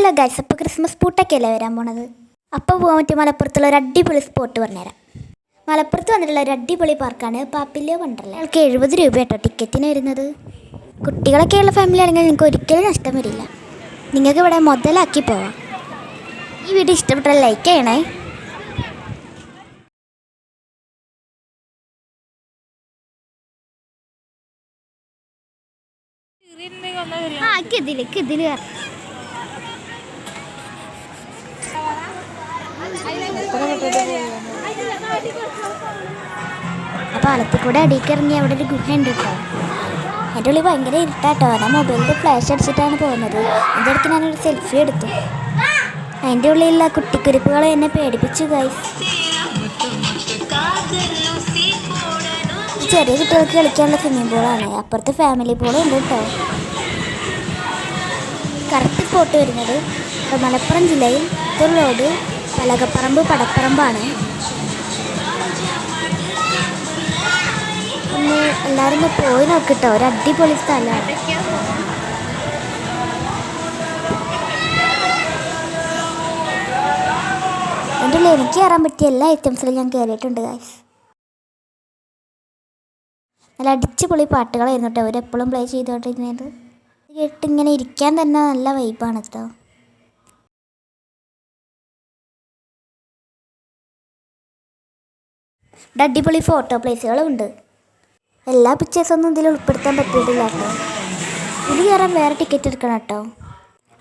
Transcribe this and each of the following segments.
Hello guys, അപ്പോൾ Christmas പൂട്ടൊക്കെയല്ലേ വരാൻ പോണത്. അപ്പോൾ പോകാൻ പറ്റിയ മലപ്പുറത്തുള്ള ഒരു അടിപൊളി സ്പോട്ട് പറഞ്ഞുതരാം. മലപ്പുറത്ത് വന്നിട്ടുള്ള ഒരു അടിപൊളി പാർക്കാണ് പാപ്പിലിയോ വണ്ടർലാൻഡ്. ഞങ്ങൾക്ക് 70 രൂപ കേട്ടോ ടിക്കറ്റിന് വരുന്നത്. കുട്ടികളൊക്കെയുള്ള ഫാമിലി ആണെങ്കിൽ നിങ്ങൾക്ക് ഒരിക്കലും നഷ്ടം വരില്ല. നിങ്ങൾക്ക് ഇവിടെ മുതലാക്കി പോവാം. ഈ വീഡിയോ ഇഷ്ടപ്പെട്ടാൽ ലൈക്ക് ചെയ്യണേ. ഇതില് അപ്പോൾ അലത്തിൽ കൂടെ അടിക്ക് ഇറങ്ങി അവിടെ ഒരു ഗുഹ ഉണ്ട് കേട്ടോ. എൻ്റെ ഉള്ളിൽ ഭയങ്കര ഇരുട്ടാട്ടോ. ഞാൻ മൊബൈലിൽ ഫ്ലാഷ് അടിച്ചിട്ടാണ് പോകുന്നത്. എൻ്റെ അടുത്ത് ഞാനൊരു സെൽഫി എടുത്തു. അതിൻ്റെ ഉള്ളിലുള്ള കുട്ടിക്കുരിപ്പുകൾ എന്നെ പേടിപ്പിച്ചു ഗൈസ്. ചെറിയ കുട്ടികൾക്ക് കളിക്കാനുള്ള സ്വിമ്മിംഗ് പൂളാണ്. അപ്പുറത്ത് ഫാമിലി പൂളും ഉണ്ട് കേട്ടോ. കറക്റ്റ് സ്പോട്ട് വരുന്നത് മലപ്പുറം ജില്ലയിൽ റോഡ് പലകപ്പറമ്പ് പടപ്പറമ്പാണ്. ഒന്ന് എല്ലാവരും ഒന്ന് പോയി നോക്കിട്ടോ, ഒരു അടിപൊളി സ്ഥലമാണ്. എൻ്റെ ഉള്ളിൽ എനിക്ക് കയറാൻ പറ്റിയ എല്ലാ ഐറ്റംസിലും ഞാൻ കയറിയിട്ടുണ്ട് ഗൈസ്. നല്ല അടിച്ചുപൊളി പാട്ടുകളായിരുന്നു കേട്ടോ അവരെപ്പോഴും പ്ലേ ചെയ്തുകൊണ്ടിരുന്നത്. കേട്ട് ഇങ്ങനെ ഇരിക്കാൻ തന്നെ നല്ല വൈബാണ് കേട്ടോ. അടിപൊളി ഫോട്ടോ പ്ലേസുകളും ഉണ്ട്. എല്ലാ പിക്ചേഴ്സൊന്നും ഇതിൽ ഉൾപ്പെടുത്താൻ പറ്റിയിട്ടില്ല കേട്ടോ. ഇതിൽ കയറാൻ വേറെ ടിക്കറ്റ് എടുക്കണം കേട്ടോ.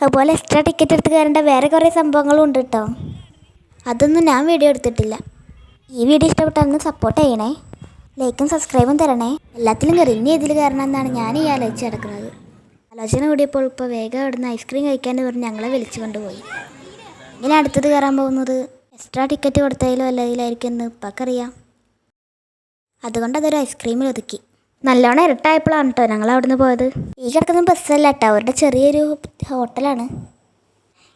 അതുപോലെ എക്സ്ട്രാ ടിക്കറ്റ് എടുത്ത് കയറേണ്ട വേറെ കുറേ സംഭവങ്ങളും ഉണ്ട് കേട്ടോ. അതൊന്നും ഞാൻ വീഡിയോ എടുത്തിട്ടില്ല. ഈ വീഡിയോ ഇഷ്ടപ്പെട്ടാൽ സപ്പോർട്ട് ചെയ്യണേ. ലൈക്കും സബ്സ്ക്രൈബും തരണേ. എല്ലാത്തിലും കയറി ഇനി ഇതിൽ കയറണമെന്നാണ് ഞാൻ ഈ ആലോചിച്ച് നടക്കുന്നത്. ആലോചന കൂടിയപ്പോൾ ഇപ്പോൾ വേഗം അവിടുന്ന് ഐസ്ക്രീം കഴിക്കാൻ പറഞ്ഞ് ഞങ്ങളെ വിളിച്ചു കൊണ്ടുപോയി. ഇങ്ങനെ അടുത്തത് കയറാൻ പോകുന്നത് എക്സ്ട്രാ ടിക്കറ്റ് കൊടുത്തതിലോ അല്ലതിലായിരിക്കും എന്ന് ഇപ്പൊക്കറിയാം. അതുകൊണ്ട് അതൊരു ഐസ്ക്രീമിൽ ഒതുക്കി. നല്ലോണം ഇരട്ടായപ്പോഴാണ് കേട്ടോ ഞങ്ങൾ അവിടുന്ന് പോയത്. ഈ കിടക്കുന്ന ബസ്സല്ല കേട്ടോ, അവരുടെ ചെറിയൊരു ഹോട്ടലാണ്.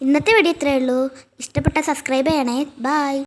ഇന്നത്തെ വീഡിയോ ഇത്രയേ ഉള്ളൂ. ഇഷ്ടപ്പെട്ട സബ്സ്ക്രൈബ് ചെയ്യണേ. ബായ്.